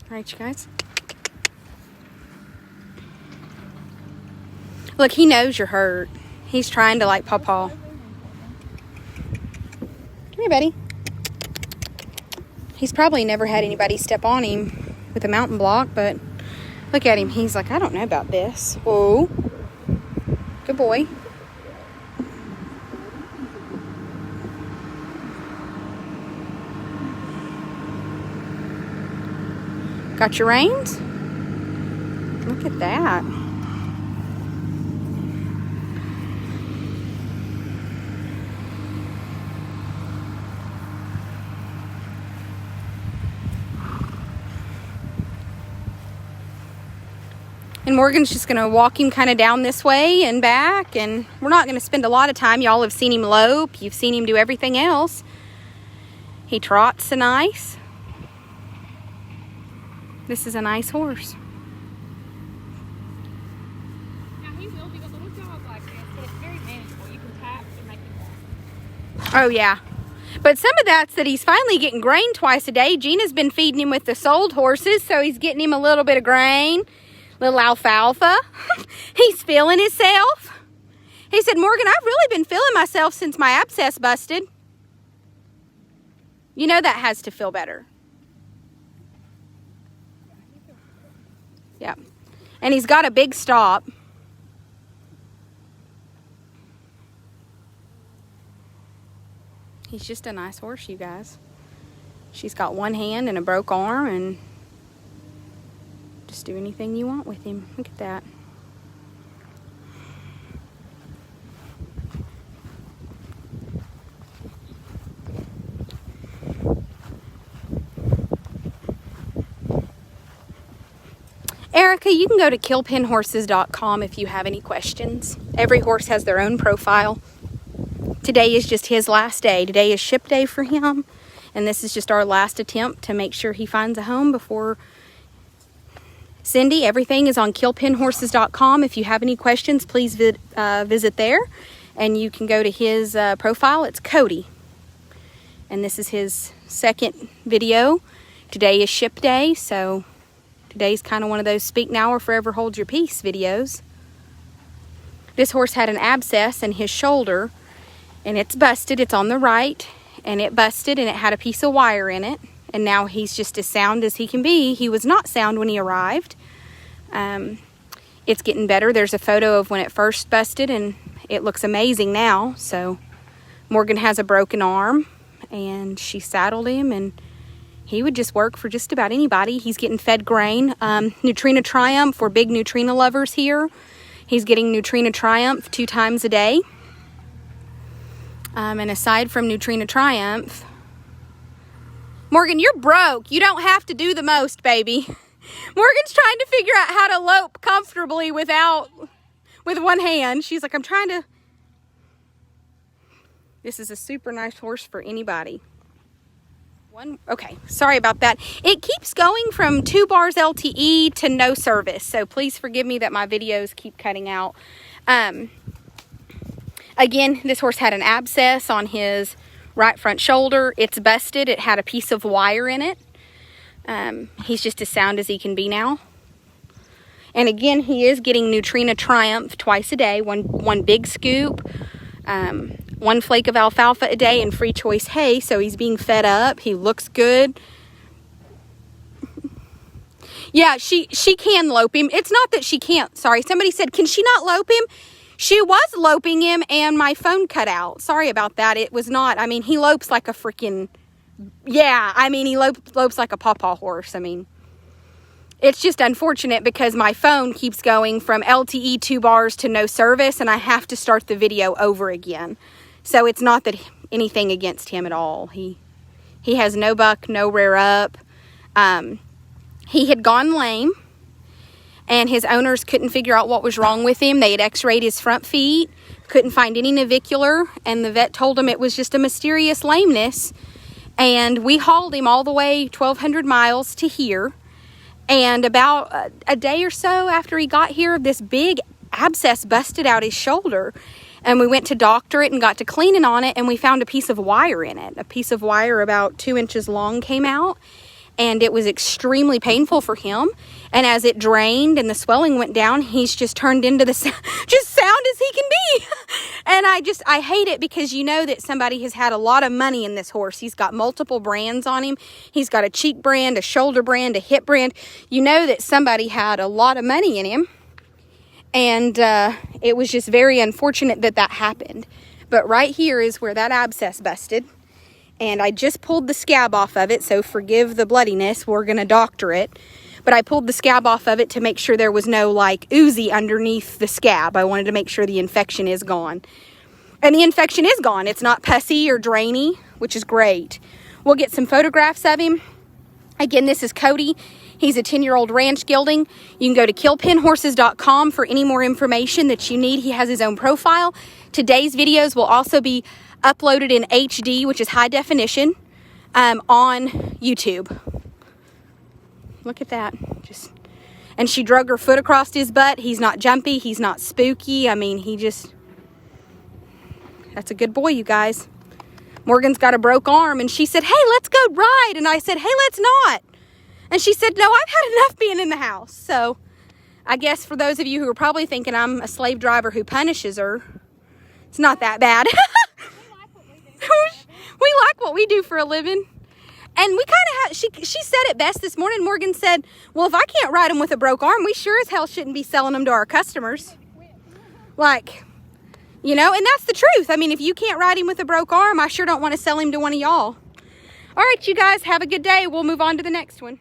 All right, you guys. Look, he knows you're hurt. He's trying to like paw. Come here, buddy. He's probably never had anybody step on him with a mountain block, but look at him. He's like, I don't know about this. Whoa. Good boy. Got your reins? Look at that. And Morgan's just going to walk him kind of down this way and back. And we're not going to spend a lot of time. Y'all have seen him lope. You've seen him do everything else. He trots so nice. This is a nice horse. Now he will be a little dog like this, but it's very manageable. You can tap and make him walk. Oh, yeah. But some of that's that he's finally getting grain twice a day. Gina's been feeding him with the sold horses, so he's getting him a little bit of grain. Little alfalfa. He's feeling himself. He said, Morgan, I've really been feeling myself since my abscess busted. You know that has to feel better. Yeah. And he's got a big stop. He's just a nice horse, you guys. She's got one hand and a broke arm, and just do anything you want with him. Look at that. Erica, you can go to killpinhorses.com if you have any questions. Every horse has their own profile. Today is just his last day. Today is ship day for him. And this is just our last attempt to make sure he finds a home before Cindy. Everything is on killpinhorses.com. If you have any questions, please visit there. And you can go to his profile. It's Cody. And this is his second video. Today is ship day, so today's kind of one of those speak now or forever hold your peace videos. This horse had an abscess in his shoulder, and it's busted. It's on the right, and it busted, and it had a piece of wire in it. And now he's just as sound as he can be. He was not sound when he arrived. It's getting better. There's a photo of when it first busted, and it looks amazing now. So Morgan has a broken arm, and she saddled him, and he would just work for just about anybody. He's getting fed grain. Nutrina Triumph, we're big Nutrina lovers here. He's getting Nutrina Triumph 2 times a day. And aside from Nutrina Triumph, Morgan, you're broke. You don't have to do the most, baby. Morgan's trying to figure out how to lope comfortably with one hand. She's like, I'm trying to. This is a super nice horse for anybody. Okay, sorry about that. It keeps going from 2 bars LTE to no service, so please forgive me that my videos keep cutting out. Again, this horse had an abscess on his right front shoulder. It's busted. It had a piece of wire in it. He's just as sound as he can be now. And again, he is getting Nutrina Triumph twice a day. One big scoop, 1 flake of alfalfa a day, and free choice hay. So he's being fed up. He looks good. Yeah, she can lope him. It's not that she can't. Sorry, somebody said, can she not lope him? She was loping him, and my phone cut out. Sorry about that. It was not. I mean, he lopes like a freaking, yeah. I mean, he lopes like a pawpaw horse. I mean, it's just unfortunate because my phone keeps going from LTE 2 bars to no service, and I have to start the video over again. So it's not that anything against him at all. He has no buck, no rear up. He had gone lame, and his owners couldn't figure out what was wrong with him. They had x-rayed his front feet, couldn't find any navicular, and the vet told him it was just a mysterious lameness. And we hauled him all the way 1,200 miles to here. And about a day or so after he got here, this big abscess busted out his shoulder. And we went to doctor it and got to cleaning on it, and we found a piece of wire in it. A piece of wire about 2 inches long came out. and it was extremely painful for him. And as it drained and the swelling went down, he's just turned into the just sound as he can be. And I hate it, because you know that somebody has had a lot of money in this horse. He's got multiple brands on him. He's got a cheek brand, a shoulder brand, a hip brand. You know that somebody had a lot of money in him. And it was just very unfortunate that that happened. But right here is where that abscess busted. And I just pulled the scab off of it, so forgive the bloodiness. We're going to doctor it. But I pulled the scab off of it to make sure there was no like oozy underneath the scab. I wanted to make sure the infection is gone. And the infection is gone. It's not pussy or drainy, which is great. We'll get some photographs of him. Again, this is Cody. He's a 10-year-old ranch gelding. You can go to killpinhorses.com for any more information that you need. He has his own profile. Today's videos will also be uploaded in HD, which is high definition, on YouTube. Look at that. And she drug her foot across his butt. He's not jumpy. He's not spooky. I mean, that's a good boy, you guys. Morgan's got a broke arm, and she said, hey, let's go ride. And I said, hey, let's not. And she said, no, I've had enough being in the house. So I guess for those of you who are probably thinking I'm a slave driver who punishes her, it's not that bad. We like what we do for a living. And we kind of she said it best this morning. Morgan said, well, if I can't ride them with a broke arm, we sure as hell shouldn't be selling them to our customers. Like, you know, and that's the truth. I mean, if you can't ride him with a broke arm, I sure don't want to sell him to one of y'all. All right, you guys, have a good day. We'll move on to the next one.